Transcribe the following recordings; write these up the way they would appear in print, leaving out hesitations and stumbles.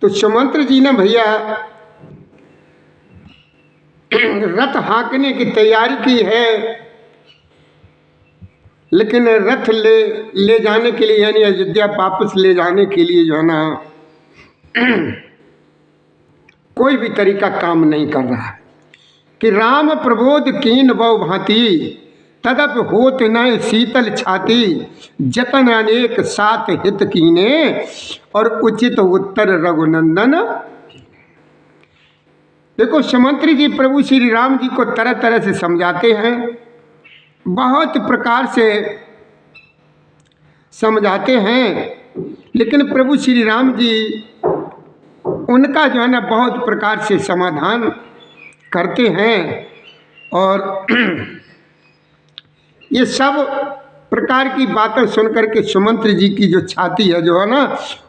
तो सुमंत्र जी ने भैया रथ हाँकने की तैयारी की है, लेकिन रथ ले जाने के लिए यानी अयोध्या वापस ले जाने के लिए जो है ना कोई भी तरीका काम नहीं कर रहा है कि राम प्रबोध कीन बहु भांति तदप होत न शीतल छाती जतन अनेक सात हित कीने और उचित उत्तर रघुनंदन। देखो सुमंत्री जी प्रभु श्री राम जी को तरह तरह से समझाते हैं, बहुत प्रकार से समझाते हैं, लेकिन प्रभु श्री राम जी उनका जो है ना बहुत प्रकार से समाधान करते हैं। और ये सब प्रकार की बातें सुनकर के सुमंत्र जी की जो छाती है जो है ना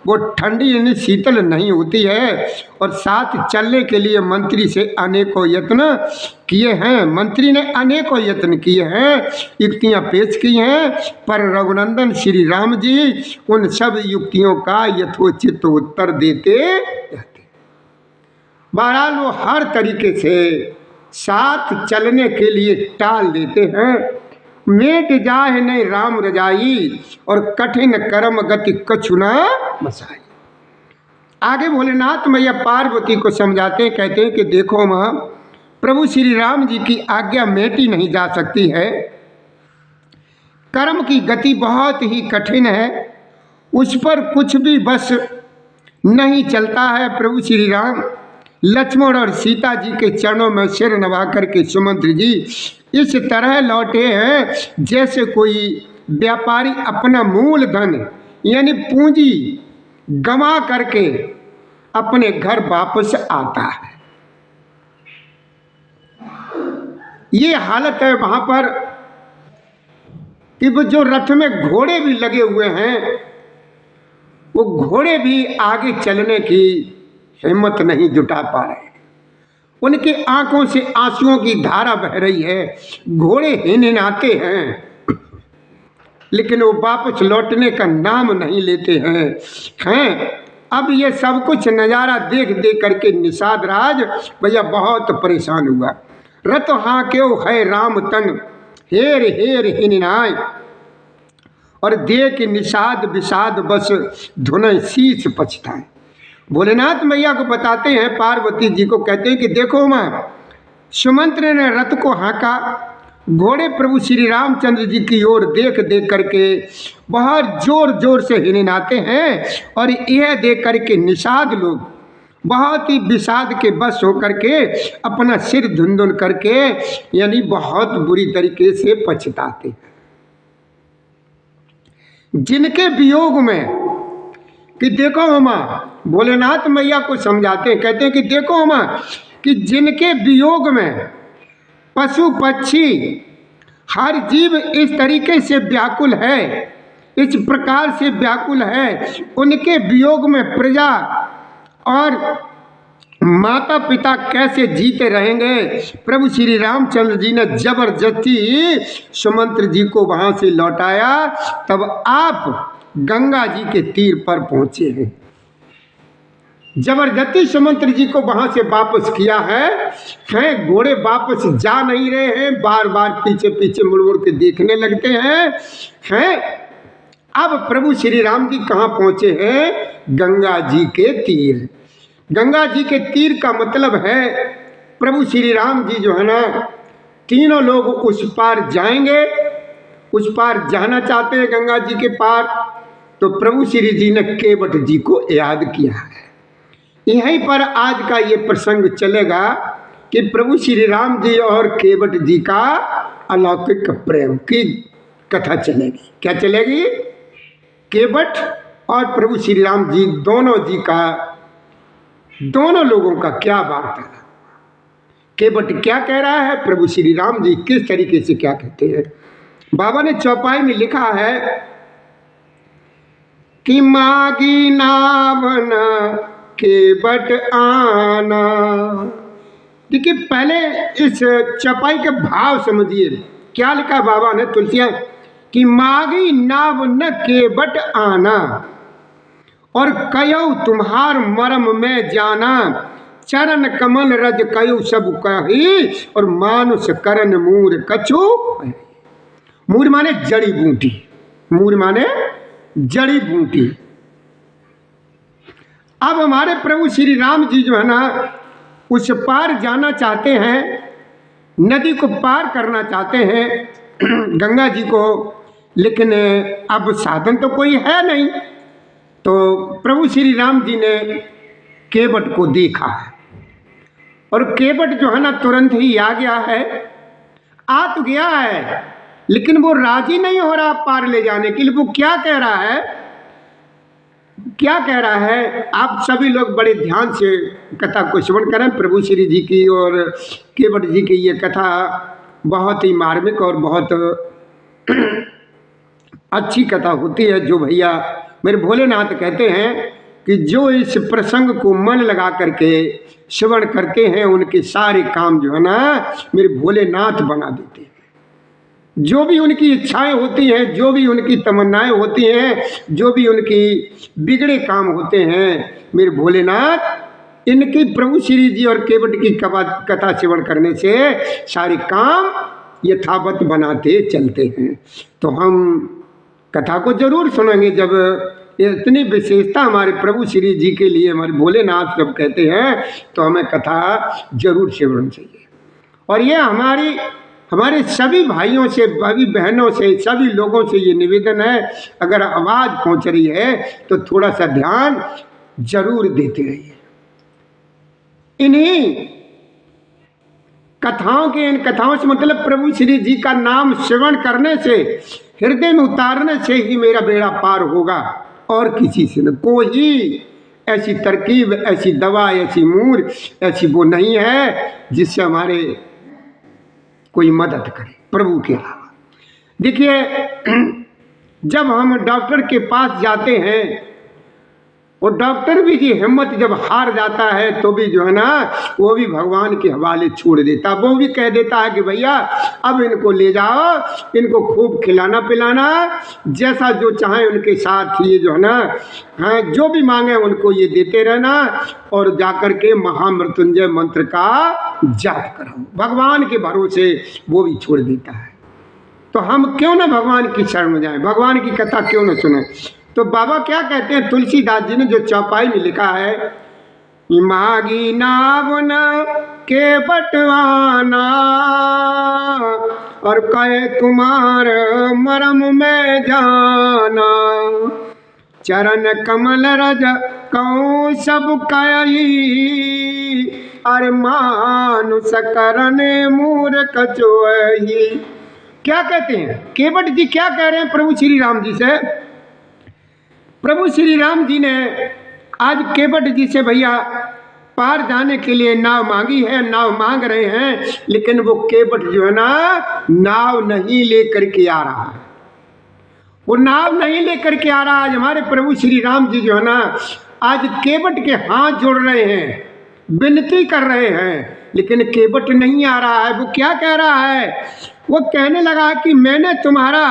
वो ठंडी यानी शीतल नहीं होती है। और साथ चलने के लिए मंत्री से अनेकों यत्न किए हैं, मंत्री ने अनेकों यत्न किए हैं, युक्तियां पेश की हैं, पर रघुनंदन श्री राम जी उन सब युक्तियों का यथोचित उत्तर देते रहते। बहरहाल वो हर तरीके से साथ चलने के लिए टाल देते हैं। मेट जाहे नहीं राम रजाई और कठिन कर्म गति कछु न मसाई। आगे भोलेनाथ मैया पार्वती को समझाते हैं, कहते हैं कि देखो माँ, प्रभु श्री राम जी की आज्ञा मेटी नहीं जा सकती है, कर्म की गति बहुत ही कठिन है, उस पर कुछ भी बस नहीं चलता है। प्रभु श्री राम लक्ष्मण और सीता जी के चरणों में सिर नवा करके सुमंत्र जी इस तरह लौटे हैं जैसे कोई व्यापारी अपना मूल धन यानी पूंजी गंवा करके अपने घर वापस आता है। ये हालत है वहां पर कि वो जो रथ में घोड़े भी लगे हुए हैं वो घोड़े भी आगे चलने की हिम्मत नहीं जुटा पा रहे, उनकी आंखों से आंसुओं की धारा बह रही है, घोड़े हिनहिनाते हैं लेकिन वो वापस लौटने का नाम नहीं लेते हैं। अब ये सब कुछ नज़ारा देख देख करके निषाद राज भैया बहुत परेशान हुआ। रत हाँ क्यों है राम तन हेर हेर हिननाय और देख निषाद विषाद बस धुन शीश पछताए। भोलेनाथ मैया को बताते हैं, पार्वती जी को कहते हैं कि देखो माँ, सुमंत्र ने रथ को हाँका, घोड़े प्रभु श्री रामचंद्र जी की ओर देख देख करके बहुत जोर जोर से हिनहिनाते हैं और यह देख करके निषाद लोग बहुत ही विषाद के बस होकर के अपना सिर धुंधुन करके यानी बहुत बुरी तरीके से पछताते हैं। जिनके वियोग में कि देखो माँ, भोलेनाथ मैया को समझाते हैं, कहते हैं कि देखो माँ कि जिनके वियोग में पशु पक्षी हर जीव इस तरीके से व्याकुल है, इस प्रकार से व्याकुल है, उनके वियोग में प्रजा और माता पिता कैसे जीते रहेंगे। प्रभु श्री रामचंद्र जी ने जबरदस्ती सुमंत्र जी को वहां से लौटाया, तब आप गंगा जी के तीर पर पहुंचे हैं। जबरदस्ती सुमंत्र जी को वहां से वापस किया है। घोड़े वापस जा नहीं रहे हैं, बार बार पीछे पीछे मुड़ मुड़ के देखने लगते हैं। अब प्रभु श्री राम जी कहाँ पहुंचे हैं? गंगा जी के तीर। गंगा जी के तीर का मतलब है प्रभु श्री राम जी जो है ना तीनों लोग उस पार जाएंगे, उस पार जाना चाहते हैं गंगा जी के पार। तो प्रभु श्री जी ने केवट जी को याद किया है। यहीं पर आज का ये प्रसंग चलेगा कि प्रभु श्री राम जी और केवट जी का अलौकिक प्रेम की कथा चलेगी। क्या चलेगी? केवट और प्रभु श्री राम जी दोनों जी का, दोनों लोगों का क्या वार्ता है। केवट क्या कह रहा है, प्रभु श्री राम जी किस तरीके से क्या कहते हैं। बाबा ने चौपाई में लिखा है कि मागी नावन केवट आना। देखिए पहले इस चौपाई के भाव समझिए, क्या लिखा बाबा ने तुलसिया कि मागी नाव न केवट आना और कयो तुम्हार मरम में जाना, चरण कमल रज कयो सब कही, और मानुष करन मूर कछु। मूर माने जड़ी बूटी, मूर माने जड़ी बूटी। अब हमारे प्रभु श्री राम जी जो है ना, उस पार जाना चाहते हैं, नदी को पार करना चाहते हैं गंगा जी को, लेकिन अब साधन तो कोई है नहीं। तो प्रभु श्री राम जी ने केवट को देखा है, और केवट जो है ना तुरंत ही आ गया है, आ तो गया है, लेकिन वो राजी नहीं हो रहा पार ले जाने के लिए। वो क्या कह रहा है, क्या कह रहा है? आप सभी लोग बड़े ध्यान से कथा को श्रवण करें। प्रभु श्री जी की और केवट जी की ये कथा बहुत ही मार्मिक और बहुत अच्छी कथा होती है। जो भैया मेरे भोलेनाथ कहते हैं कि जो इस प्रसंग को मन लगा करके श्रवण करते हैं, उनके सारे काम जो है ना मेरे भोलेनाथ बना देते हैं। जो भी उनकी इच्छाएं होती हैं, जो भी उनकी तमन्नाएं होती हैं, जो भी उनकी बिगड़े काम होते हैं, मेरे भोलेनाथ इनकी प्रभु श्री जी और केवट की कथा श्रवण करने से सारे काम यथावत बनाते चलते हैं। तो हम कथा को जरूर सुनेंगे। जब इतनी विशेषता हमारे प्रभु श्री जी के लिए हमारे भोलेनाथ जब कहते हैं, तो हमें कथा जरूर श्रवण चाहिए। और ये हमारे सभी भाइयों से, सभी बहनों से, सभी लोगों से ये निवेदन है, अगर आवाज़ पहुंच रही है तो थोड़ा सा ध्यान जरूर देते रहिए। इन्हीं कथाओं के, इन कथाओं से मतलब प्रभु श्री जी का नाम श्रवण करने से, हृदय में उतारने से ही मेरा बेड़ा पार होगा, और किसी से न। कोई ऐसी तरकीब, ऐसी दवा, ऐसी मूर, ऐसी वो नहीं है जिससे हमारे कोई मदद करे प्रभु के अलावा। देखिए, जब हम डॉक्टर के पास जाते हैं, और डॉक्टर भी जी हिम्मत जब हार जाता है, तो भी जो है ना वो भी भगवान के हवाले छोड़ देता। वो भी कह देता है कि भैया अब इनको ले जाओ, इनको खूब खिलाना पिलाना, जैसा जो चाहे उनके साथ ये जो है ना, हाँ, जो भी मांगे उनको ये देते रहना, और जाकर के महामृत्युंजय मंत्र का जाप करो। भगवान के भरोसे वो भी छोड़ देता है। तो हम क्यों ना भगवान की शरण में जाएं, भगवान की कथा क्यों ना सुने। तो बाबा क्या कहते हैं, तुलसीदास जी ने जो चौपाई में लिखा है, मागी नावन के बटवाना, और कहे तुम्हार मरम में जाना, चरण कमल रज कौ सब कही, अरे मानुष करन मूर कछुअहि। क्या कहते हैं केवट जी, क्या कह रहे हैं प्रभु श्री राम जी से? प्रभु श्री राम जी ने आज केवट जी से भैया पार जाने के लिए नाव मांगी है, नाव मांग रहे हैं, लेकिन वो केवट जो है ना नाव नहीं लेकर के आ रहा है, वो नाव नहीं लेकर के आ रहा। आज हमारे प्रभु श्री राम जी जो है ना आज केवट के हाथ जोड़ रहे हैं, विनती कर रहे हैं, लेकिन केवट नहीं आ रहा है। वो क्या कह रहा है? वो कहने लगा कि मैंने तुम्हारा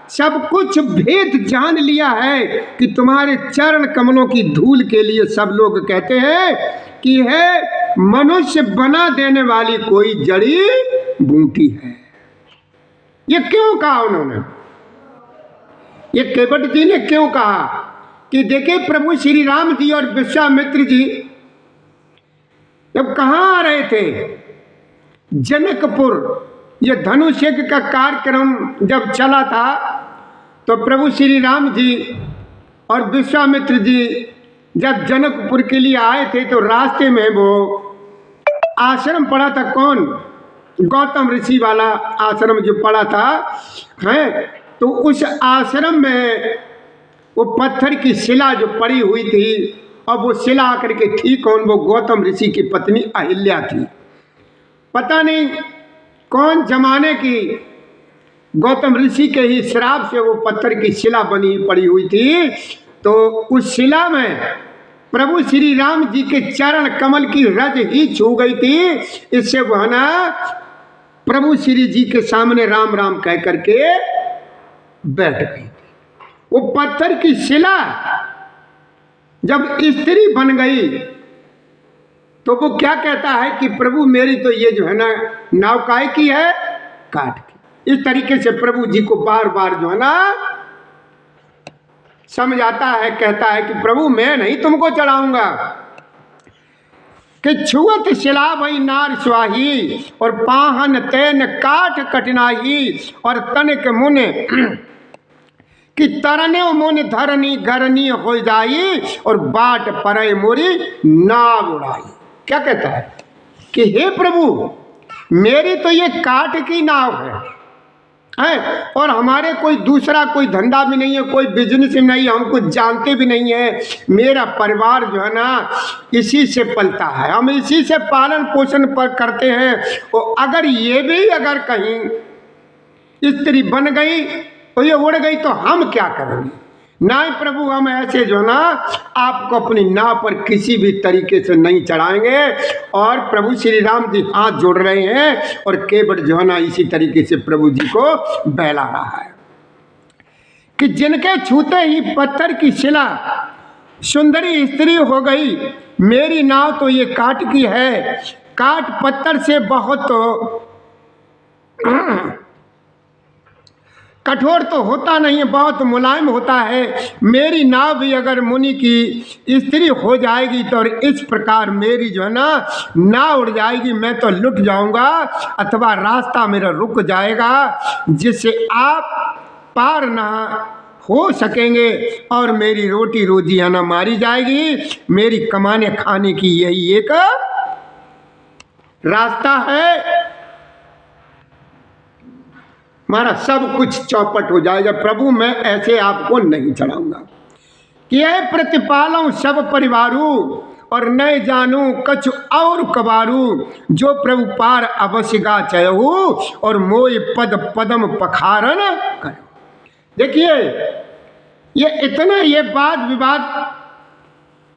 सब कुछ भेद जान लिया है, कि तुम्हारे चरण कमलों की धूल के लिए सब लोग कहते हैं कि है मनुष्य बना देने वाली कोई जड़ी बूटी है। ये क्यों कहा उन्होंने? ये केवट जी ने क्यों कहा? कि देखिए प्रभु श्री राम जी और विश्वामित्र जी जब कहाँ आ रहे थे, जनकपुर, ये धनुष यज्ञ का कार्यक्रम जब चला था, तो प्रभु श्री राम जी और विश्वामित्र जी जब जनकपुर के लिए आए थे, तो रास्ते में वो आश्रम पड़ा था। कौन? गौतम ऋषि वाला आश्रम जो पड़ा था है, तो उस आश्रम में वो पत्थर की शिला जो पड़ी हुई थी, और वो शिला आकर के थी कौन? वो गौतम ऋषि की पत्नी अहिल्या थी। पता नहीं कौन जमाने की गौतम ऋषि के ही श्राप से वो पत्थर की शिला बनी पड़ी हुई थी। तो उस शिला में प्रभु श्री राम जी के चरण कमल की रज ही छू गई थी। इससे वह ना प्रभु श्री जी के सामने राम राम कह करके बैठ गई थी। वो पत्थर की शिला जब स्त्री बन गई तो वो क्या कहता है कि प्रभु मेरी तो ये जो है ना नाव काय की है, काठ की। इस तरीके से प्रभु जी को बार बार जो है ना समझाता है, कहता है कि प्रभु मैं नहीं तुमको चढ़ाऊंगा। कि छुअत शिला भई नार स्वाही और पाहन तैन काठ कठिनाई और तनिक मुन कि तरने मुन धरनी गरनी हो जाई और बाट परे मोरी नाव उड़ाई। क्या कहता है कि हे प्रभु मेरी तो ये काठ की नाव है और हमारे कोई दूसरा कोई धंधा भी नहीं है, कोई बिजनेस भी नहीं है, हम कुछ जानते भी नहीं है। मेरा परिवार जो है ना इसी से पलता है, हम इसी से पालन पोषण पर करते हैं। और अगर ये भी अगर कहीं स्त्री बन गई और ये उड़ गई तो हम क्या करेंगे? नहीं प्रभु हम ऐसे जो ना आपको अपनी नाव पर किसी भी तरीके से नहीं चढ़ाएंगे। और प्रभु श्री राम जी हाथ जोड़ रहे हैं और केवट जो है ना इसी तरीके से प्रभु जी को बहला रहा है कि जिनके छूते ही पत्थर की शिला सुंदरी स्त्री हो गई। मेरी नाव तो ये काठ की है, काठ पत्थर से बहुत कठोर तो होता नहीं है, बहुत मुलायम होता है। मेरी नाव भी अगर मुनि की स्त्री हो जाएगी तो इस प्रकार मेरी जो है ना नाव उड़ जाएगी, मैं तो लुट जाऊंगा अथवा रास्ता मेरा रुक जाएगा जिससे आप पार ना हो सकेंगे और मेरी रोटी रोजी है ना मारी जाएगी। मेरी कमाने खाने की यही एक रास्ता है, हमारा सब कुछ चौपट हो जाएगा। प्रभु मैं ऐसे आपको नहीं चढ़ाऊंगा। कि यह प्रतिपालू सब परिवारू और नए जानू कछु और कबारू जो प्रभु पार अवश्य गा चयहू और मोय पद पदम पखारन करो। देखिए ये इतना ये वाद विवाद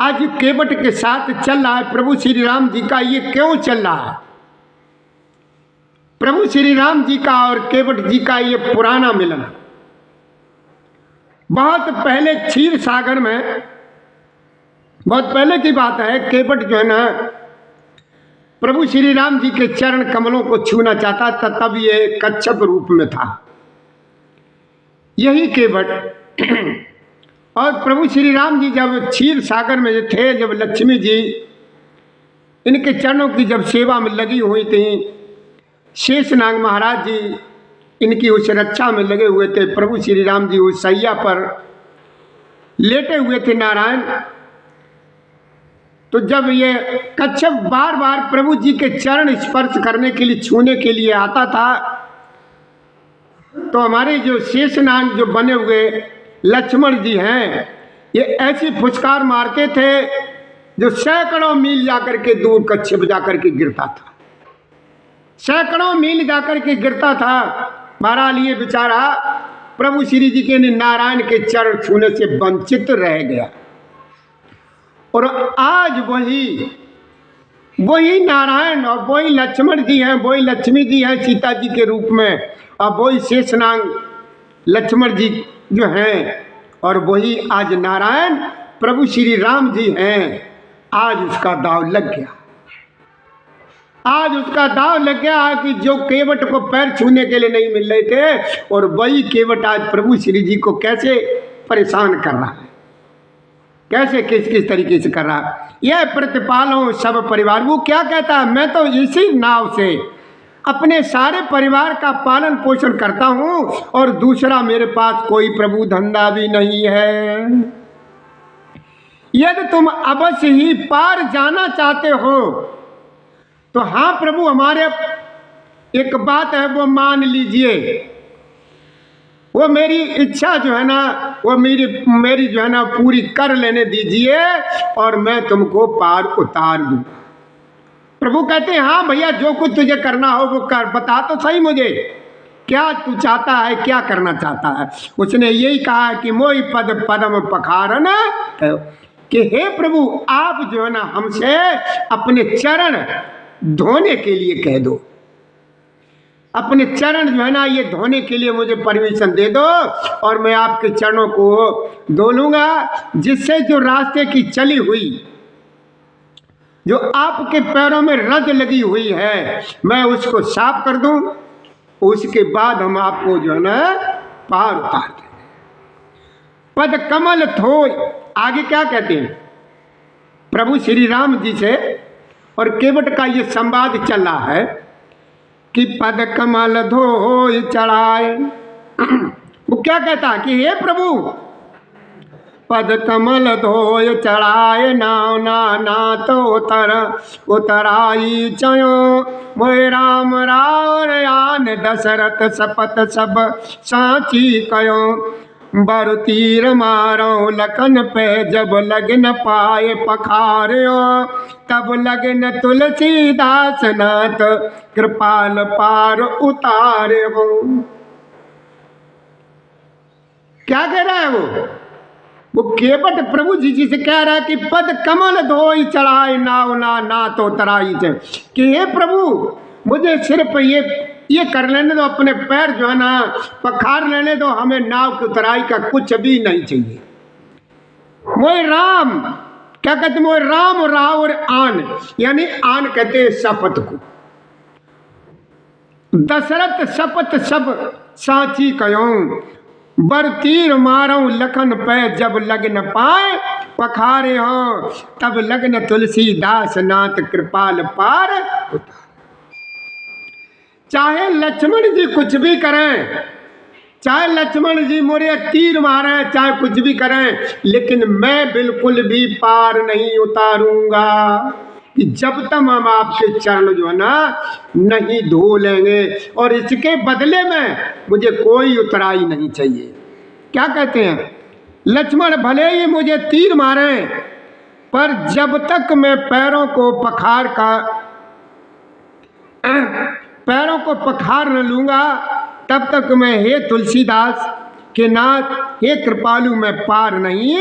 आज केवट के साथ चल रहा है। प्रभु श्री राम जी का ये क्यों चल रहा है? प्रभु श्री राम जी का और केवट जी का ये पुराना मिलन। बहुत पहले क्षीर सागर में, बहुत पहले की बात है, केवट जो है ना प्रभु श्री राम जी के चरण कमलों को छूना चाहता था, तब ये कच्छप रूप में था यही केवट। और प्रभु श्री राम जी जब क्षीर सागर में थे, जब लक्ष्मी जी इनके चरणों की जब सेवा में लगी हुई थी, शेषनाग महाराज जी इनकी उस रक्षा में लगे हुए थे, प्रभु श्री राम जी उस सैया पर लेटे हुए थे नारायण। तो जब ये कच्छप बार बार प्रभु जी के चरण स्पर्श करने के लिए, छूने के लिए आता था, तो हमारे जो शेषनाग जो बने हुए लक्ष्मण जी हैं, ये ऐसी फुसकार मारते थे जो सैकड़ों मील जाकर के दूर कच्छप जाकर के गिरता था, सैकड़ों मील जाकर के गिरता था। बहरहाल ये बेचारा प्रभु श्री जी के नारायण के चरण छूने से वंचित रह गया। और आज वही नारायण और वही लक्ष्मण जी हैं, वही लक्ष्मी जी हैं सीता जी के रूप में, और वही शेषनाग लक्ष्मण जी जो हैं, और वही आज नारायण प्रभु श्री राम जी हैं। आज उसका दाव लग गया, आज उसका दाव लग गया कि जो केवट को पैर छूने के लिए नहीं मिल रहे थे, और वही केवट आज प्रभु श्री जी को कैसे परेशान कर रहा है, कैसे किस किस तरीके से कर रहा है। यह प्रतिपालो सब परिवार। वो क्या कहता है, मैं तो इसी नाव से अपने सारे परिवार का पालन पोषण करता हूँ और दूसरा मेरे पास कोई प्रभु धंधा भी नहीं है। यदि तुम अवश्य ही पार जाना चाहते हो तो हाँ प्रभु, हमारे एक बात है वो मान लीजिए, वो मेरी इच्छा जो है ना, वो मेरी जो है ना पूरी कर लेने दीजिए और मैं तुमको पार उतार दूँ। प्रभु कहते हैं हाँ भैया, जो कुछ तुझे करना हो वो कर, बता तो सही मुझे क्या तू चाहता है, क्या करना चाहता है। उसने यही कहा कि मोई पद पदम पखारन, कि हे प्रभु आप जो है ना हमसे अपने चरण धोने के लिए कह दो। अपने चरण जो है ना ये धोने के लिए मुझे परमिशन दे दो और मैं आपके चरणों को धो लूंगा, जिससे जो रास्ते की चली हुई, जो आपके पैरों में रज लगी हुई है, मैं उसको साफ कर दूं। उसके बाद हम आपको जो है ना पार उतार देंगे। पद कमल थोय, आगे क्या कहते हैं प्रभु श्री राम जी से, और केवट का ये संवाद चल रहा है कि पद कमल धोय चढ़ाए। वो क्या कहता है कि हे प्रभु, पद कमल धोय चढ़ाए नाव ना तो उतराई चयो, मोय राम रावर आन दशरथ सपत सब साची कयो, बर तीर मारो लखन पे जब लगन पाए पखार्यो, तब लगन तुलसीदास नाथ कृपाल पार उतारे हो। क्या कह रहा है वो केवट प्रभु जी से कह रहा है कि पद कमल धोई चढ़ाए नाव ना तो तराई से, कि हे प्रभु मुझे सिर्फ ये कर लेने दो, अपने पैर जो है ना पखार लेने दो, हमें नाव की उतराई का कुछ भी नहीं चाहिए। मोय राम, क्या कहते मोय राम राव और आन, यानी आन कहते हैं शपथ को, दशरथ शपथ सब साची कयो, बर तीर मारो लखन पे जब लगन पाए पखारे हो, तब लगन तुलसीदास नाथ कृपाल पार उतार। चाहे लक्ष्मण जी कुछ भी करें, चाहे लक्ष्मण जी मोरे तीर मारे, चाहे कुछ भी करें, लेकिन मैं बिल्कुल भी पार नहीं उतारूंगा कि जब तक हम आपके चरण जो है ना नहीं धो लेंगे, और इसके बदले में मुझे कोई उतराई नहीं चाहिए। क्या कहते हैं, लक्ष्मण भले ही मुझे तीर मारे, पर जब तक मैं पैरों को पखार न लूंगा, तब तक मैं हे तुलसीदास के नाथ, हे कृपालु, मैं पार नहीं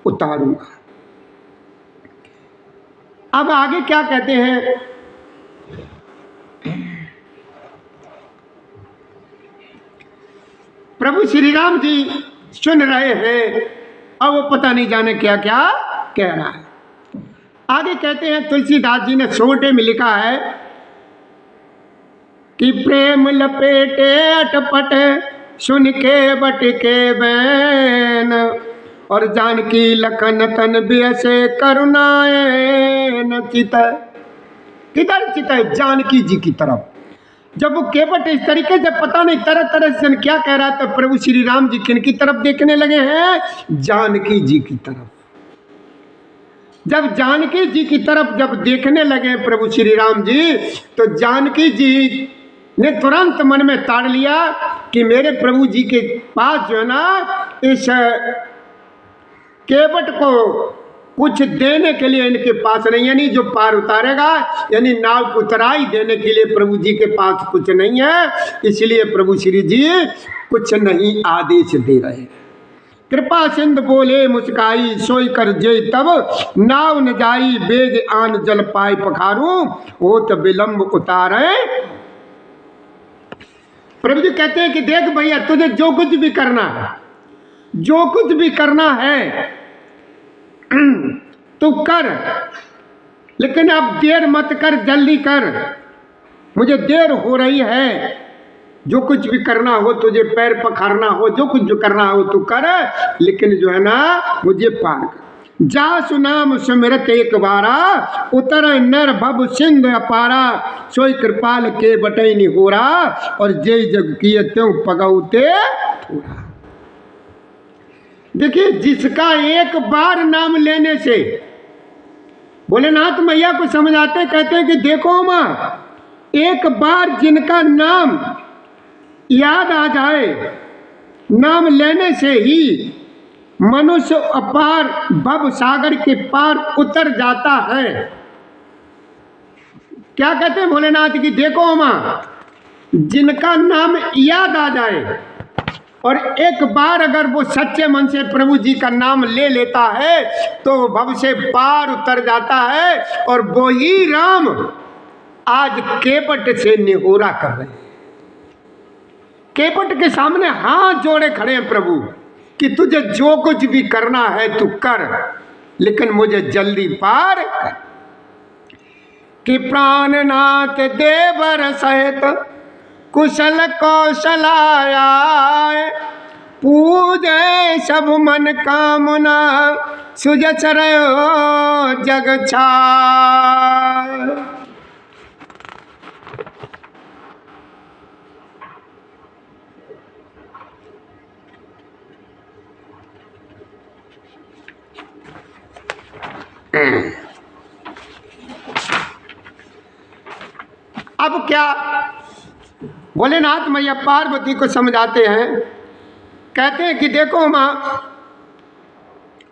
उतारूंगा। अब आगे क्या कहते हैं, प्रभु श्री राम जी सुन रहे हैं, अब वो पता नहीं जाने क्या क्या कह रहा है। आगे कहते हैं तुलसीदास जी ने सोटे में लिखा है कि प्रेम लपेटे अटपट सुन के बट के बैन, और जानकी लखन तन बेसे करुणाएन चित। किधर चित है? जानकी जी की तरफ। जब वो केवट इस तरीके से पता नहीं तरह तरह से क्या कह रहा है, तो प्रभु श्री राम जी किन की तरफ देखने लगे हैं? जानकी जी की तरफ। जब जानकी जी की तरफ जब देखने लगे प्रभु श्री राम जी, तो जानकी जी ने तुरंत मन में ताड़ लिया कि मेरे प्रभु जी के पास जो है ना इस केवट को कुछ देने के लिए इनके पास नहीं, यानी जो पार उतारेगा, यानी नाव को उतराई देने के लिए प्रभु जी के पास कुछ नहीं है, इसलिए प्रभु श्री जी कुछ नहीं आदेश दे रहे। कृपा सिंध बोले मुस्काई, सोई कर जे तब नाव न जाई, बेग आन जल पाए पखारू, हो तो विलंब उतारे। प्रभु जी कहते हैं कि देख भैया, तुझे जो कुछ भी करना है, जो कुछ भी करना है तू कर, लेकिन अब देर मत कर, जल्दी कर, मुझे देर हो रही है। जो कुछ भी करना हो, तुझे पैर पखारना हो, जो कुछ भी करना हो तू कर, लेकिन जो है ना मुझे पार कर। जा सुनाम सुमिरत एक बारा, उतर नर भव सिंध अपारा, सोई कृपाल के बटई नहीं हो रहा, और जय जग किए त्यों पगौते थोड़ा। देखिए, जिसका एक बार नाम लेने से, भोलेनाथ मैया को समझाते कहते हैं कि देखो माँ, एक बार जिनका नाम याद आ जाए, नाम लेने से ही मनुष्य अपार भव सागर के पार उतर जाता है। क्या कहते हैं भोलेनाथ की, देखो माँ, जिनका नाम याद आ जाए और एक बार अगर वो सच्चे मन से प्रभु जी का नाम ले लेता है, तो भव से पार उतर जाता है। और वो ही राम आज केवट से निहोरा कर रहे हैं। केवट के सामने हाथ जोड़े खड़े हैं प्रभु कि तुझे जो कुछ भी करना है तू कर, लेकिन मुझे जल्दी पार कर। कि प्राणनाथ देवर सहित कुशल कौशलाया, पूजे सब मन कामना सुजस रहो जग छाय। अब क्या भोलेनाथ मैया पार्वती को समझाते हैं, कहते हैं कि देखो माँ,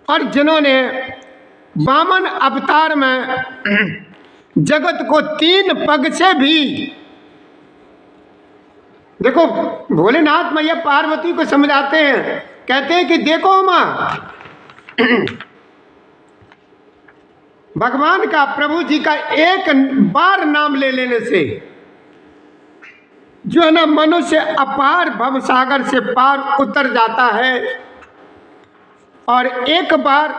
और जिन्होंने वामन अवतार में जगत को 3 पग से भी, देखो भोलेनाथ मैया पार्वती को समझाते हैं, कहते हैं कि देखो माँ, भगवान का, प्रभु जी का एक बार नाम ले लेने से जो है ना मनुष्य अपार भवसागर से पार उतर जाता है। और एक बार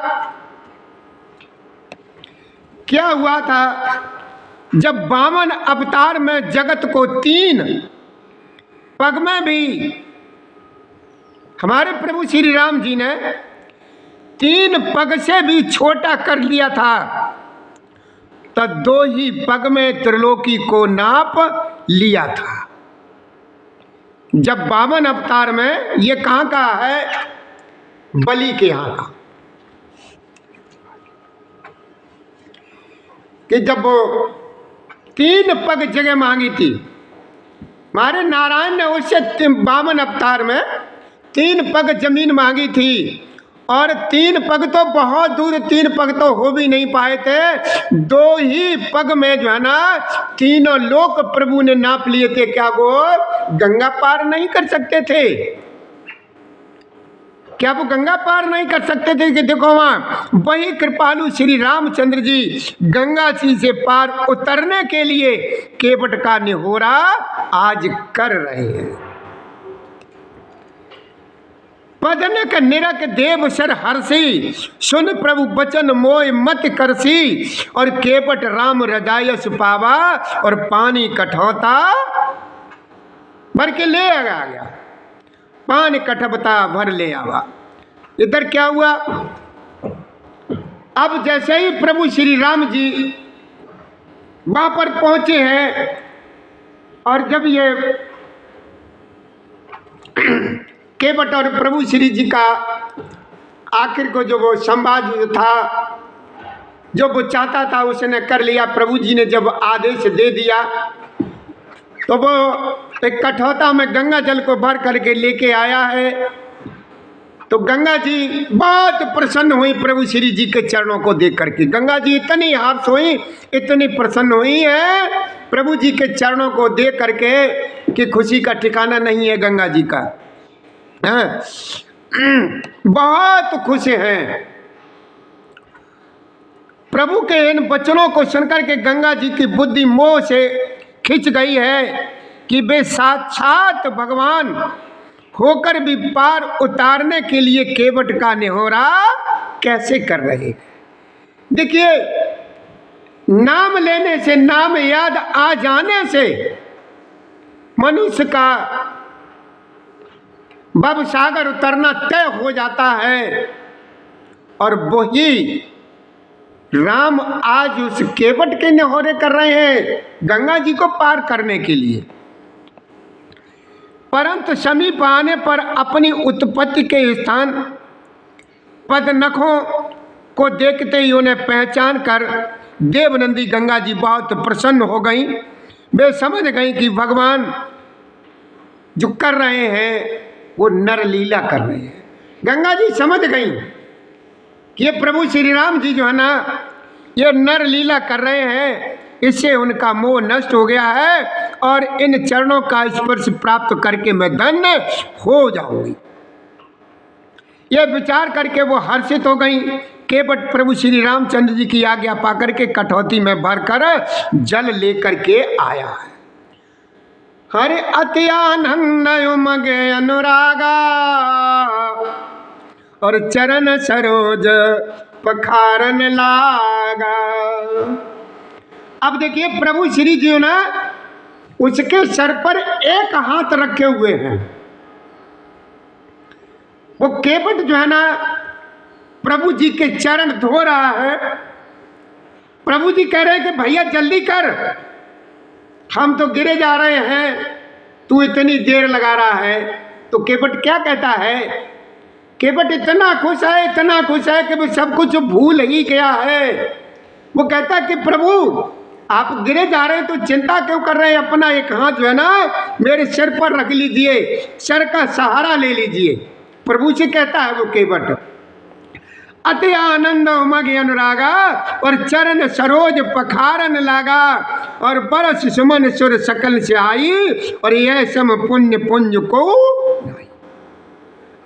क्या हुआ था, जब वामन अवतार में जगत को 3 पग में भी हमारे प्रभु श्री राम जी ने 3 पग से भी छोटा कर लिया था, तो 2 ही पग में त्रिलोकी को नाप लिया था। जब वामन अवतार में, ये कहाँ का है, बलि के यहाँ का, कि जब वो 3 पग जगह मांगी थी, हमारे नारायण ने उससे वामन अवतार में 3 पग जमीन मांगी थी, और 3 पग तो बहुत दूर, 3 पग तो हो भी नहीं पाए थे, 2 ही पग में जो है ना तीनों लोक प्रभु ने नाप लिए थे। क्या वो गंगा पार नहीं कर सकते थे? क्या वो गंगा पार नहीं कर सकते थे? कि देखो वहाँ वही कृपालु श्री रामचंद्र जी गंगा जी से पार उतरने के लिए केवट का निहोरा आज कर रहे हैं। पदनक निरक देव सर हर्षी, सुन प्रभु बचन मोय मत करसी, और केवट राम रजायस पावा, और पानी कठौता भर के ले आ गया, पानी कठबता भर ले आवा। इधर क्या हुआ, अब जैसे ही प्रभु श्री राम जी वहां पर पहुंचे हैं, और जब ये केवट और प्रभु श्री जी का आखिर को जो वो संवाद था, जो वो चाहता था उसने कर लिया। प्रभु जी ने जब आदेश दे दिया तो वो एक कठौता में गंगा जल को भर करके लेके आया है। तो गंगा जी बहुत प्रसन्न हुई प्रभु श्री जी के चरणों को देख करके। गंगा जी इतनी हर्ष हुई, इतनी प्रसन्न हुई है प्रभु जी के चरणों को देख करके कि खुशी का ठिकाना नहीं है गंगा जी का। बहुत खुश हैं। प्रभु के इन वचनों को सुनकर के गंगा जी की बुद्धि मोह से खिंच गई है कि वे साक्षात भगवान होकर भी पार उतारने के लिए केवट का निहोरा कैसे कर रहे। देखिए, नाम लेने से, नाम याद आ जाने से मनुष्य का भव सागर उतरना तय हो जाता है। और वही राम आज उस केवट के निहोरे कर रहे हैं गंगा जी को पार करने के लिए। परंतु समीप आने पर अपनी उत्पत्ति के स्थान पदनखों को देखते ही उन्हें पहचान कर देवनंदी गंगा जी बहुत प्रसन्न हो गई। वे समझ गई कि भगवान जो कर रहे हैं वो नरलीला कर रहे हैं। गंगा जी समझ गई कि ये प्रभु श्री राम जी जो है ना ये नरलीला कर रहे हैं, इससे उनका मोह नष्ट हो गया है और इन चरणों का स्पर्श प्राप्त करके मैं धन्य हो जाऊंगी। यह विचार करके वो हर्षित हो गई। केवट प्रभु श्री रामचंद्र जी की आज्ञा पाकर के कठौती में भरकर जल लेकर के आया है। हरे अति आनंद उमगे अनुरागा और चरण सरोज पखारन लागा। अब देखिए प्रभु श्री जी ने उसके सर पर एक हाथ रखे हुए हैं। वो केवट जो है ना प्रभु जी के चरण धो रहा है। प्रभु जी कह रहे हैं कि भैया जल्दी कर, हम तो गिरे जा रहे हैं, तू इतनी देर लगा रहा है। तो केवट क्या कहता है? केवट इतना खुश है कि वो सब कुछ भूल ही गया है। वो कहता है कि प्रभु आप गिरे जा रहे हैं तो चिंता क्यों कर रहे हैं? अपना एक हाथ जो है ना मेरे सिर पर रख लीजिए, सर का सहारा ले लीजिए। प्रभु से कहता है वो केवट, अति आनंद उमग अनुरागा और चरण सरोज पखारन लागा और बरस सुमन सुर सकल से आई और यह सम पुण्य पुंज को।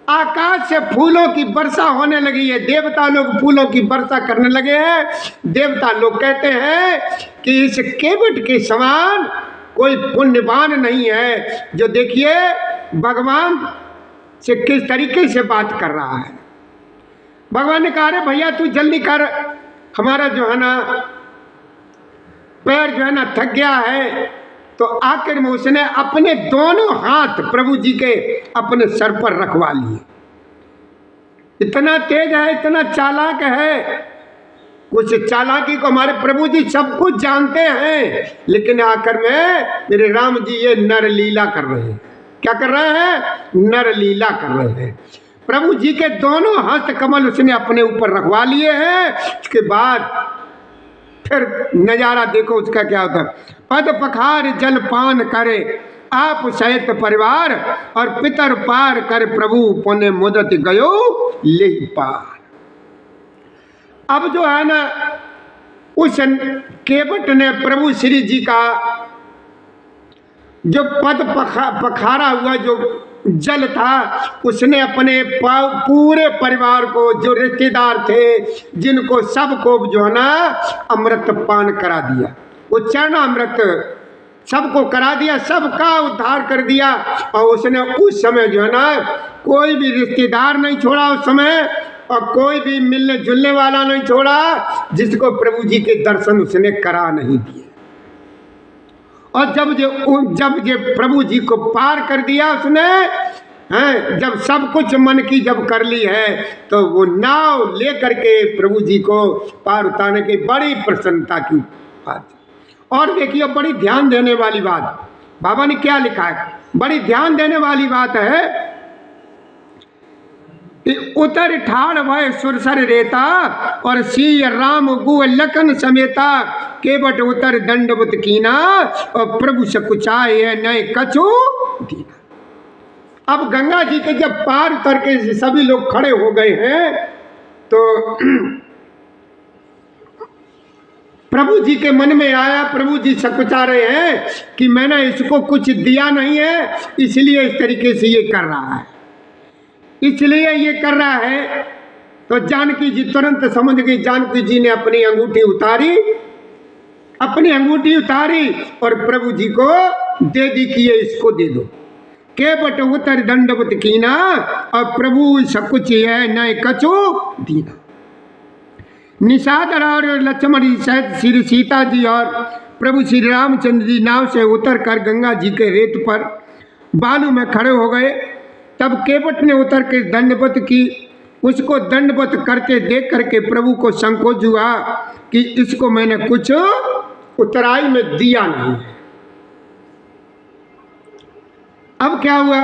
आकाश से फूलों की वर्षा होने लगी है। देवता लोग फूलों की वर्षा करने लगे हैं। देवता लोग कहते हैं कि इस केवट के समान कोई पुण्यवान नहीं है, जो देखिए भगवान से किस तरीके से बात कर रहा है। भगवान ने कहा रे भैया तू जल्दी कर, हमारा जो है ना पैर जो है ना थक गया है। तो आखिर में उसने अपने दोनों हाथ प्रभु जी के अपने सर पर रखवा लिए। इतना तेज है, इतना चालाक है। कुछ चालाकी को हमारे प्रभु जी सब कुछ जानते हैं, लेकिन आखिर में मेरे राम जी ये नर लीला कर रहे हैं। क्या कर रहे हैं? नर लीला कर रहे हैं। प्रभु जी के दोनों हस्त कमल उसने अपने ऊपर रखवा लिए हैं। उसके बाद फिर नजारा देखो उसका क्या होता है। पद पखार जल पान करे आप सहित परिवार और पितर पार कर प्रभु पुण्य मुदत गयो ले पार। अब जो है ना उस केवट ने प्रभु श्री जी का जो पद पखारा हुआ जो जल था, उसने अपने पूरे परिवार को, जो रिश्तेदार थे, जिनको सबको जो है ना अमृत पान करा दिया। वो चरणामृत सबको करा दिया, सबका उद्धार कर दिया। और उसने उस समय जो है ना कोई भी रिश्तेदार नहीं छोड़ा उस समय, और कोई भी मिलने जुलने वाला नहीं छोड़ा जिसको प्रभु जी के दर्शन उसने करा नहीं दिए। और जब जो प्रभु जी को पार कर दिया उसने, हैं, जब सब कुछ मन की जब कर ली है, तो वो नाव लेकर के प्रभु जी को पार उतारने की बड़ी प्रसन्नता की बात। और देखिए बड़ी ध्यान देने वाली बात बाबा ने क्या लिखा है, बड़ी ध्यान देने वाली बात है कि उतर ठाड़ भय सुरसर रेता और सी राम गु लखन समेता केवट उतर दंडवत कीना और प्रभु सकुचाए नए कछु दीना। अब गंगा जी के जब पार उतर के सभी लोग खड़े हो गए हैं, तो प्रभु जी के मन में आया, प्रभु जी सकुचा रहे हैं कि मैंने इसको कुछ दिया नहीं है, इसलिए इस तरीके से ये कर रहा है, इसलिए ये कर रहा है। तो जानकी जी तुरंत समझ गई। जानकी जी ने अपनी अंगूठी उतारी और प्रभु जी को दे दी कि ये इसको दे दो। केवट उतर दंडवत कीना और प्रभु सब कुछ है नए कछु दीना। निषाद और लक्ष्मण सहित श्री सीता जी और प्रभु श्री रामचंद्र जी नाव से उतर कर गंगा जी के रेत पर बालू में खड़े हो गए। तब केवट ने उतर के दंडवत की। उसको दंडवत करते देख करके प्रभु को संकोच हुआ कि इसको मैंने कुछ उतराई में दिया नहीं। अब क्या हुआ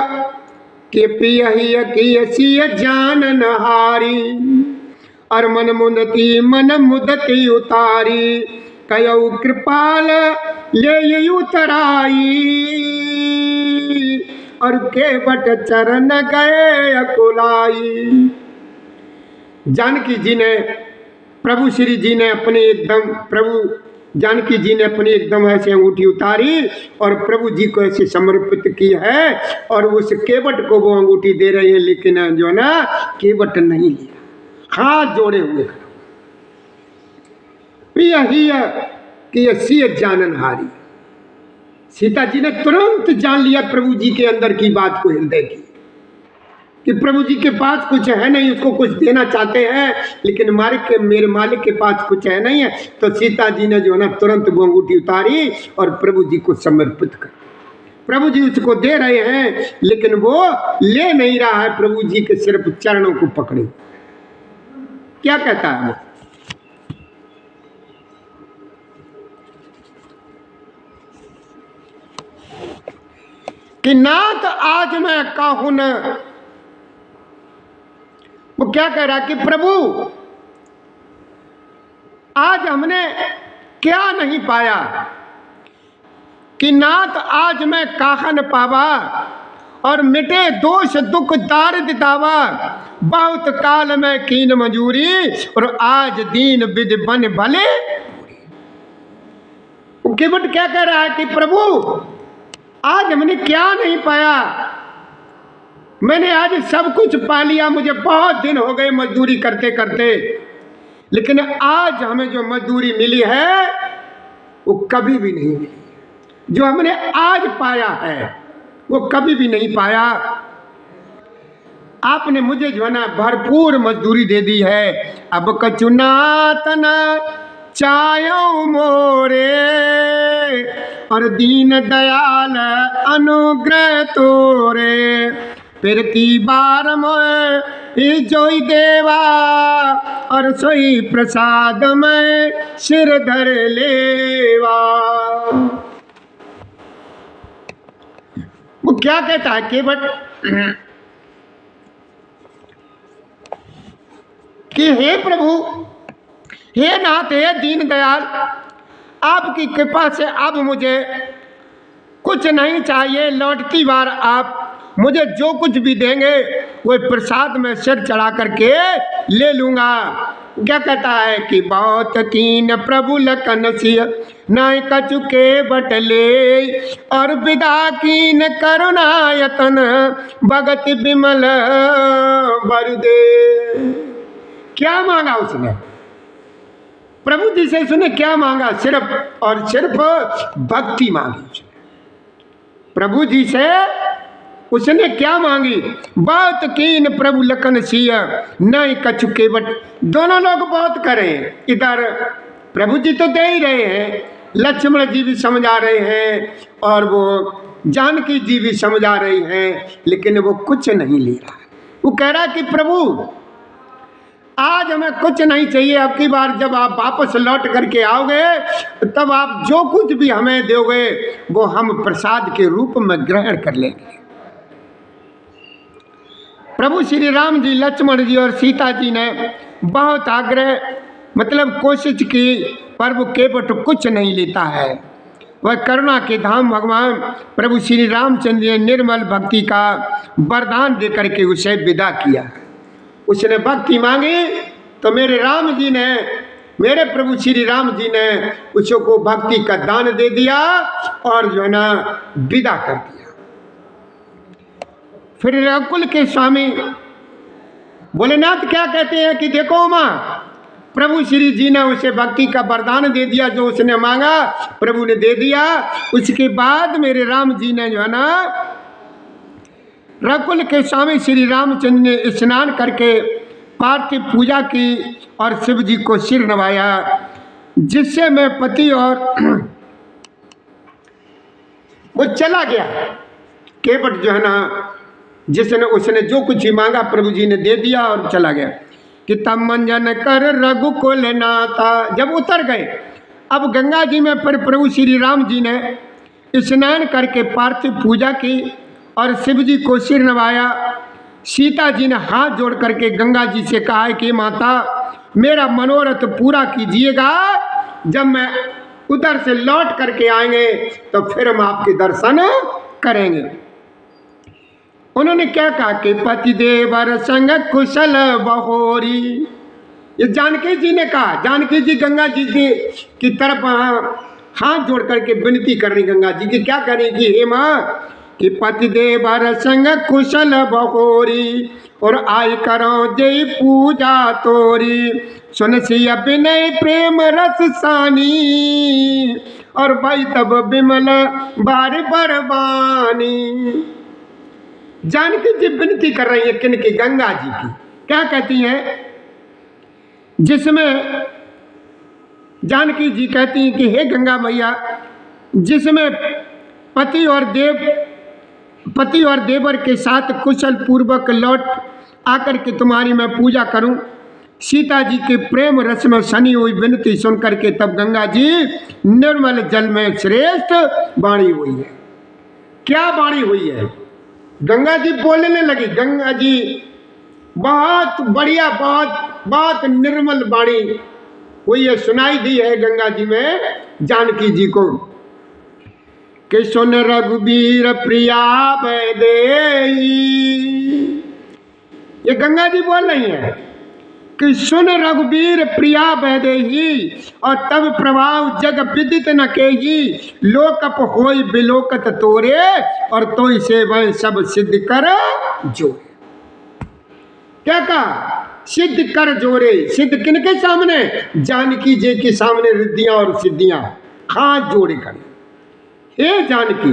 कि पियहिया की असिय जानन हारी और मन मुदती उतारी कयऊ कृपाल ले उतराई और केवट चरण गए अकुलाई। जानकी जी ने प्रभु श्री जी ने अपनी एकदम जानकी जी ने अपनी एकदम ऐसे अंगूठी उतारी और प्रभु जी को ऐसे समर्पित की है और उस केवट को वो अंगूठी दे रहे हैं, लेकिन जो ना केवट नहीं लिया, हाथ जोड़े हुए कि सिय जानन हारी। सीता जी ने तुरंत जान लिया प्रभु जी के अंदर की बात को, हृदय की, कि प्रभु जी के पास कुछ है नहीं, उसको कुछ देना चाहते हैं लेकिन मेरे मालिक के पास कुछ है नहीं है। तो सीता जी ने जो है ना तुरंत वो अंगूठी उतारी और प्रभु जी को समर्पित कर। प्रभु जी उसको दे रहे हैं लेकिन वो ले नहीं रहा है, प्रभु जी के सिर्फ चरणों को पकड़े। क्या कहता है वो? कि नाथ आज मैं कहूं न, वो क्या कह रहा कि प्रभु आज हमने क्या नहीं पाया, कि नाथ आज मैं काहन पावा और मिटे दोष दुख दारिद्र दावा, बहुत काल में कीन मजूरी और आज दीन विधि बन भले। केवट क्या कह रहा है कि प्रभु आज हमने क्या नहीं पाया, मैंने आज सब कुछ पा लिया, मुझे बहुत दिन हो गए मजदूरी करते करते, लेकिन आज हमें जो मजदूरी मिली है वो कभी भी नहीं मिली। जो हमने आज पाया है वो कभी भी नहीं पाया। आपने मुझे जो है ना भरपूर मजदूरी दे दी है। अब कचुनातन चायो मोरे और दीन दयाल अनुग्रह तोरे, फिर की बार मोए जोई देवा और सोई प्रसाद में सिर धर लेवा। वो क्या कहता है केवट कि हे प्रभु, हे नाथ, हे दीन दयाल, आपकी कृपा से अब मुझे कुछ नहीं चाहिए। लौटती बार आप मुझे जो कुछ भी देंगे वो प्रसाद में सिर चढ़ा करके ले लूंगा। क्या कहता है कि बहुत कीन प्रभु लखन सिय नाय कचुके बटले और विदा कीन करुणायतन भगत विमल बरदे। क्या मांगा उसने? प्रभु जी से उसने क्या मांगा? सिर्फ और सिर्फ भक्ति मांगी उसने। प्रभु जी से उसने क्या मांगी? बहुत कीन प्रभु लखन सिय नहीं कछु केवट। दोनों लोग बहुत करें, इधर प्रभु जी तो दे ही रहे हैं, लक्ष्मण जी भी समझा रहे हैं और वो जानकी जी भी समझा रही हैं, लेकिन वो कुछ नहीं ले रहा। वो कह रहा कि प्रभु आज हमें कुछ नहीं चाहिए, अब की बार जब आप वापस लौट करके आओगे तब आप जो कुछ भी हमें दोगे वो हम प्रसाद के रूप में ग्रहण कर लेंगे। प्रभु श्री राम जी, लक्ष्मण जी और सीता जी ने बहुत आग्रह मतलब कोशिश की, पर वो केवट कुछ नहीं लेता है। वह करुणा के धाम भगवान प्रभु श्री रामचंद्र ने निर्मल भक्ति का वरदान देकर के उसे विदा किया। उसने भक्ति मांगी तो मेरे राम जी ने, मेरे प्रभु श्री राम जी ने उसको भक्ति का दान दे दिया और जो है ना विदा कर दिया। फिर रघुकुल के स्वामी भोलेनाथ क्या कहते हैं कि देखो माँ, प्रभु श्री जी ने उसे भक्ति का वरदान दे दिया, जो उसने मांगा प्रभु ने दे दिया। उसके बाद मेरे राम जी ने जो है ना रघुकुल के स्वामी श्री रामचंद्र ने स्नान करके पार्थिव पूजा की और शिव जी को सिर नवाया, जिससे मैं पति और वो चला गया। केवट जो है ना जिसने उसने जो कुछ ही मांगा प्रभु जी ने दे दिया और चला गया। कि तब मंजन कर रघुकुल नाथा, जब उतर गए अब गंगा जी में पर प्रभु श्री राम जी ने स्नान करके पार्थिव पूजा की और शिव जी को सिर नवाया। सीता जी ने हाथ जोड़ करके गंगा जी से कहा है कि माता मेरा मनोरथ पूरा कीजिएगा, जब मैं उधर से लौट करके आएंगे तो फिर हम आपके दर्शन करेंगे। उन्होंने क्या कहा कि पति देवर संग कुशल बहोरी। ये जानकी जी ने कहा, जानकी जी गंगा जी की तरफ हाथ जोड़ करके विनती कर रही गंगा जी की। क्या करेगी? हे माँ कि पति देवर संग कुशल बहोरी और आई करो जय पूजा तोरी, सुन सी अभिनय प्रेम रस सानी और भाई तब बिमल बार बरबानी। जानकी जी विनती कर रही है किनकी? गंगा जी की। क्या कहती हैं? जिसमें जानकी जी कहती हैं कि हे गंगा मैया, जिसमें पति और देवर के साथ कुशल पूर्वक लौट आकर के तुम्हारी मैं पूजा करूं। सीता जी के प्रेम रस में सनी हुई विनती सुन करके तब गंगा जी निर्मल जल में श्रेष्ठ वाणी हुई है। क्या वाणी हुई है? गंगा जी बोलने लगी। गंगा जी बहुत बढ़िया, बहुत निर्मल वाणी हुई है, सुनाई दी है गंगा जी में जानकी जी को कि सुन रघुबीर प्रिया वैदेही। ये गंगा जी बोल रही है कि सुन रघुबीर प्रिया वैदेही, और तब प्रभाव जग विदित न केही, लोकप होई बिलोकत तोरे, और तोई से वह सब सिद्ध कर जोरे। क्या कहा? सिद्ध कर जोरे। सिद्ध किनके सामने? जानकी जी के सामने रिद्धियां और सिद्धियां हाथ जोड़े कर। हे जानकी,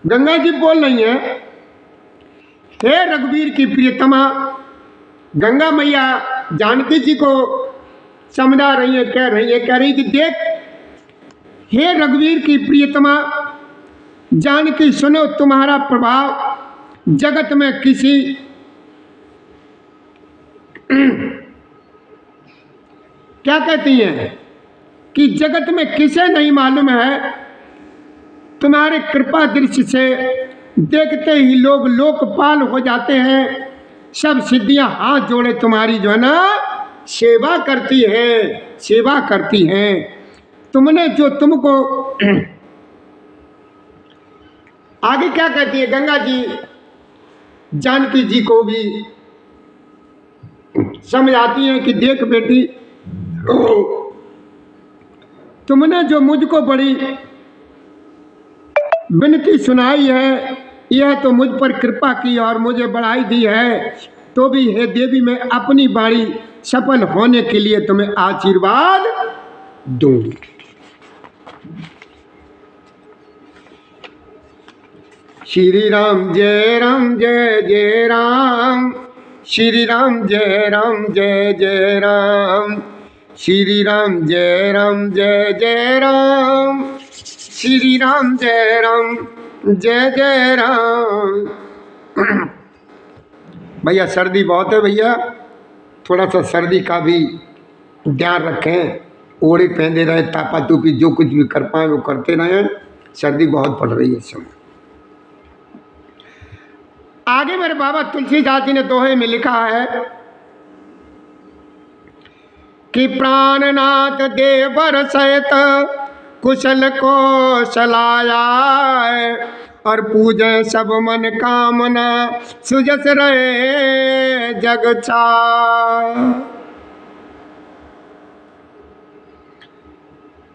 गंगा जी बोल रही है, हे रघुवीर की प्रियतमा। गंगा मैया जानकी जी को समझा रही है, कह रही कि देख हे रघुवीर की प्रियतमा, जानकी सुनो, तुम्हारा प्रभाव जगत में किसी क्या कहती हैं कि जगत में किसे नहीं मालूम है। तुम्हारे कृपा दृष्टि से देखते ही लोग लोकपाल हो जाते हैं। सब सिद्धियां हाथ जोड़े तुम्हारी जो है ना सेवा करती है। तुमने जो तुमको आगे क्या कहती है गंगा जी? जानकी जी को भी समझाती हैं कि देख बेटी, तुमने जो मुझको बड़ी विनती सुनाई है, यह तो मुझ पर कृपा की और मुझे बढ़ाई दी है, तो भी हे देवी मैं अपनी बाणी सफल होने के लिए तुम्हें आशीर्वाद दूंगी। श्री राम जय राम जय जय राम, श्री राम जय राम जय जय राम, श्री राम जय राम जय जय राम, श्री राम जय राम जय जय राम। भैया सर्दी बहुत है भैया, थोड़ा सा सर्दी का भी ध्यान रखें। ओढ़े पहनते रहे, तापा टूपी जो कुछ भी कर पाए वो करते रहें। सर्दी बहुत पड़ रही है इस समय। आगे मेरे बाबा तुलसीदास जी ने दोहे में लिखा है कि प्राणनाथ देवर सहित कुशल को सलाया, और पूजे सब मन कामना सुजस रहे जग छाय।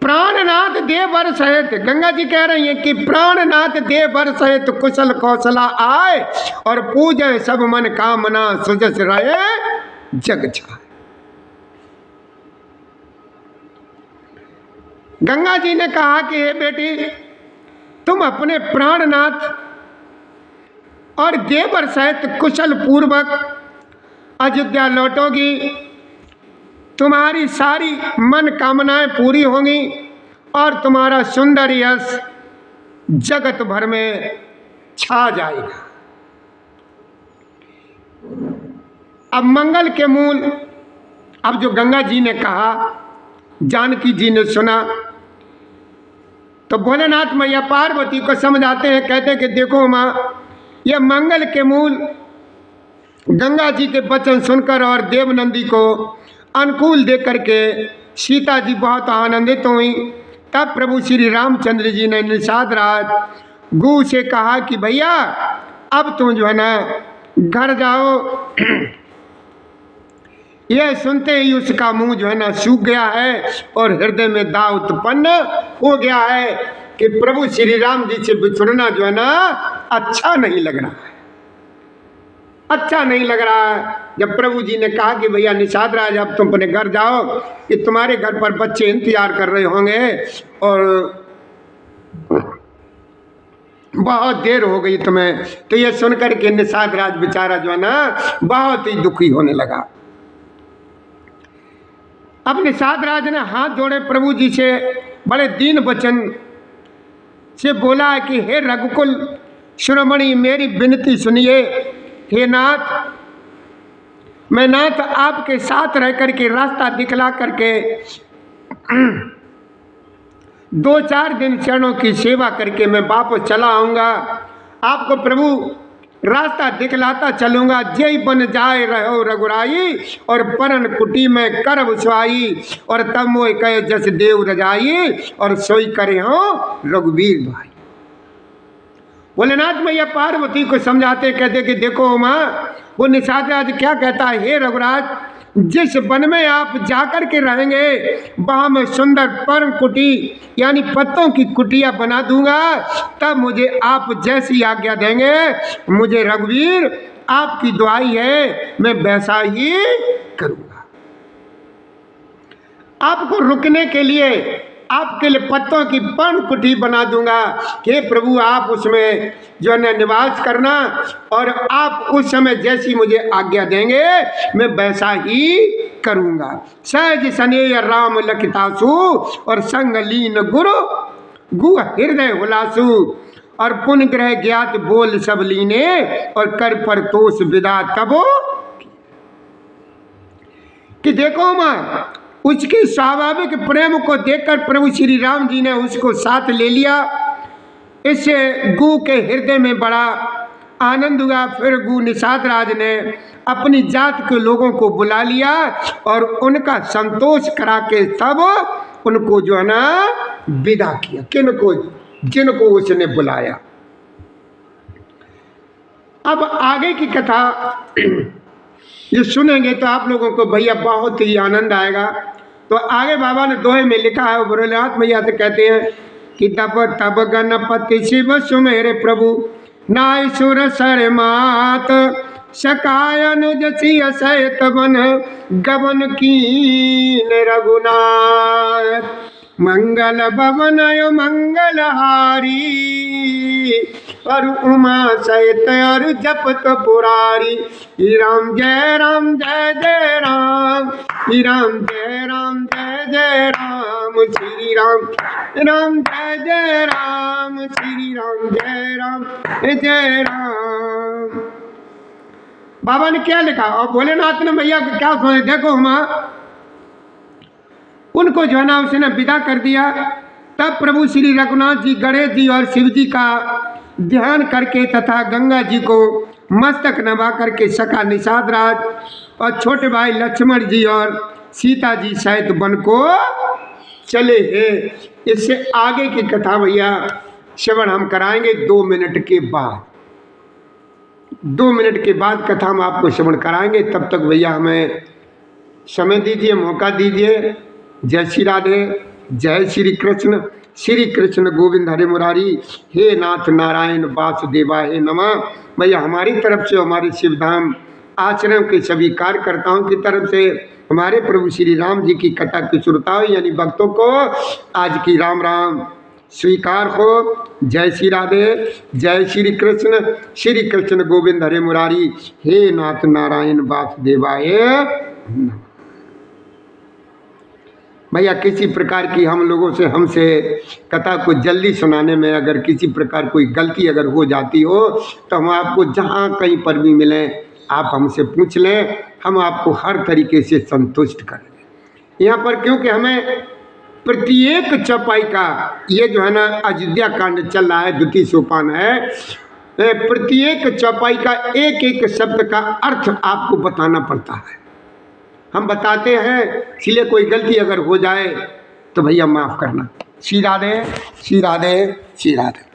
प्राणनाथ देवर सहित, गंगा जी कह रही हैं कि प्राणनाथ देवर सहित कुशल कौशला आए, और पूजे सब मन कामना सुजस रहे जग छाय। गंगा जी ने कहा कि हे बेटी, तुम अपने प्राणनाथ और देवर सहित कुशल पूर्वक अयोध्या लौटोगी, तुम्हारी सारी मन कामनाएं पूरी होंगी, और तुम्हारा सुंदर यश जगत भर में छा जाएगा। अब मंगल के मूल, अब जो गंगा जी ने कहा जानकी जी ने सुना, तो भोलेनाथ मैया पार्वती को समझाते हैं, कहते हैं कि देखो माँ, ये मंगल के मूल गंगा जी के वचन सुनकर और देवनंदी को अनुकूल देख करके सीता जी बहुत आनंदित हुई। तब प्रभु श्री रामचंद्र जी ने निषाद राज गु से कहा कि भैया अब तुम जो है ना घर जाओ। यह सुनते ही उसका मुंह जो है ना सूख गया है और हृदय में दाव उत्पन्न हो गया है कि प्रभु श्री राम जी से बिछुड़ना जो है ना अच्छा नहीं लग रहा है, अच्छा नहीं लग रहा है। जब प्रभु जी ने कहा कि भैया निषाद राज अब तुम अपने घर जाओ, कि तुम्हारे घर पर बच्चे इंतजार कर रहे होंगे और बहुत देर हो गई तुम्हें। तो ये सुनकर के निषाद राज बेचारा जो है ना बहुत ही दुखी होने लगा। अब निषाद राज ने हाथ जोड़े प्रभु जी से, बड़े दीन वचन से बोला है कि हे रघुकुल शिरोमणि, मेरी विनती सुनिए। हे नाथ, मैं नाथ आपके साथ रह करके रास्ता दिखला करके 2-4 दिन चरणों की सेवा करके मैं वापस चला आऊँगा। आपको प्रभु रास्ता दिखलाता चलूँगा। जय बन जाए रहो रघुराई, और परन कुटी में कर उछवाई, और तब मोह कहे जस देव रजाई, और सोई करे हो रघुवीर भाई। भोलेनाथ मैया पार्वती को समझाते कहते कि देखो माँ, वो निषाद राज क्या कहता है, हे रघुराज, जिस वन में आप जाकर के रहेंगे वहाँ मैं सुंदर परम कुटी यानी पत्तों की कुटिया बना दूंगा। तब मुझे आप जैसी आज्ञा देंगे, मुझे रघुवीर आपकी दुआई है, मैं वैसा ही करूँगा। आपको रुकने के लिए आपके लिए पत्तों की पर्ण कुटी बना दूंगा कि प्रभु आप उसमें जो है निवास करना, और आप उस समय जैसी मुझे आज्ञा देंगे मैं वैसा ही करूंगा। सहज स्नेह राम लखितासु, और संग लीन गुरु गु हृदय हुलासु, और पुण्य ग्रह ज्ञात बोल सब लीने, और कर पर तोष विदा तबो। कि देखो मां, उसकी स्वाभाविक प्रेम को देखकर प्रभु श्री राम जी ने उसको साथ ले लिया। इससे गु के हृदय में बड़ा आनंद हुआ। फिर गु निषाद राज ने अपनी जात के लोगों को बुला लिया और उनका संतोष करा के सब उनको जो है ना विदा किया। किनको? जिनको उसने बुलाया। अब आगे की कथा ये सुनेंगे तो आप लोगों को भैया बहुत ही आनंद आएगा। तो आगे बाबा ने दोहे में लिखा है, भोलेनाथ मैया से कहते हैं कि तब तब गणपति शिव सुमेरे प्रभु, नाय सुर सर मात, सकाय अनुज सिय सहित बन गबन कीन रघुनाथ। मंगल भवन मंगलहारी, और उमा सहित और जपत पुरारी। राम जय राम जय जय राम, राम जय राम जय जय राम, श्री राम राम जय जय राम, श्री राम जय राम जय राम। बाबा ने क्या लिखा और भोलेनाथ ने भैया को क्या सुने? देखो हम उनको जो है ना उसने विदा कर दिया। तब प्रभु श्री रघुनाथ जी गणेश जी और शिव जी का ध्यान करके तथा गंगा जी को मस्तक नवा करके सका निषाद राज और छोटे भाई लक्ष्मण जी और सीता जी सहित वन को चले हैं। इससे आगे की कथा भैया श्रवण हम कराएंगे 2 मिनट के बाद। 2 मिनट के बाद कथा हम आपको श्रवण कराएंगे। तब तक भैया हमें समय दीजिए, मौका दीजिए। जय श्री राधे, जय श्री कृष्ण गोविंद हरे मुरारी। हे नाथ नारायण वासुदेवाय नमः। भैया हमारी तरफ से, हमारे शिवधाम आश्रम के सभी कार्यकर्ताओं की तरफ से, हमारे प्रभु श्री राम जी की कथा की श्रोताओं यानी भक्तों को आज की राम राम स्वीकार हो। जय श्री राधे, जय श्री कृष्ण गोविंद हरे मुरारी। हे नाथ नारायण वासुदेवाय नमः। भैया किसी प्रकार की हम लोगों से हमसे कथा को जल्दी सुनाने में अगर किसी प्रकार कोई गलती अगर हो जाती हो तो हम आपको जहाँ कहीं पर भी मिलें आप हमसे पूछ लें, हम आपको हर तरीके से संतुष्ट करेंगे। यहाँ पर क्योंकि हमें प्रत्येक चौपाई का ये जो है ना अयोध्या कांड चल रहा है, द्वितीय सोपान है, प्रत्येक चौपाई का एक एक शब्द का अर्थ आपको बताना पड़ता है। हम बताते हैं, इसलिए कोई गलती अगर हो जाए तो भैया माफ़ करना। श्री राधे, श्री राधे, श्री राधे।